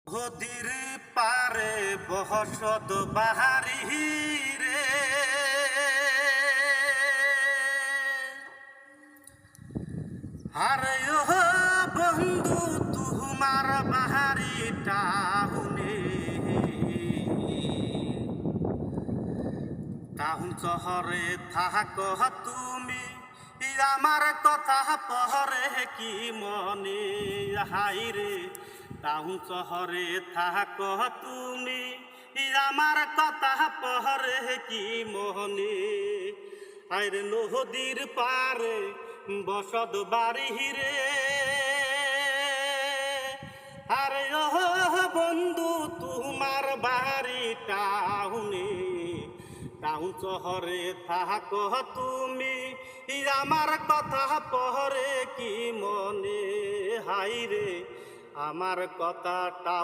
নদীর পারে বহসত বাহারি রে, আরে ও বন্ধু তুমার বাহারি টাউনে, টাউন শহরে থাক তুমি, আমার কথা পহরে কি মনে হাই রে। টাউন শহরে থাক তুমি, আমার কথা পহরে কি মনে। আরে নদীর পারে বসত বাড়ি রে, আরে ও বন্ধু তোমার বাড়ি টাউনে, টাউন শহরে থাক তুমি, আমার কথা পহরে কি মনে হাই রে। আমার কথা টাউন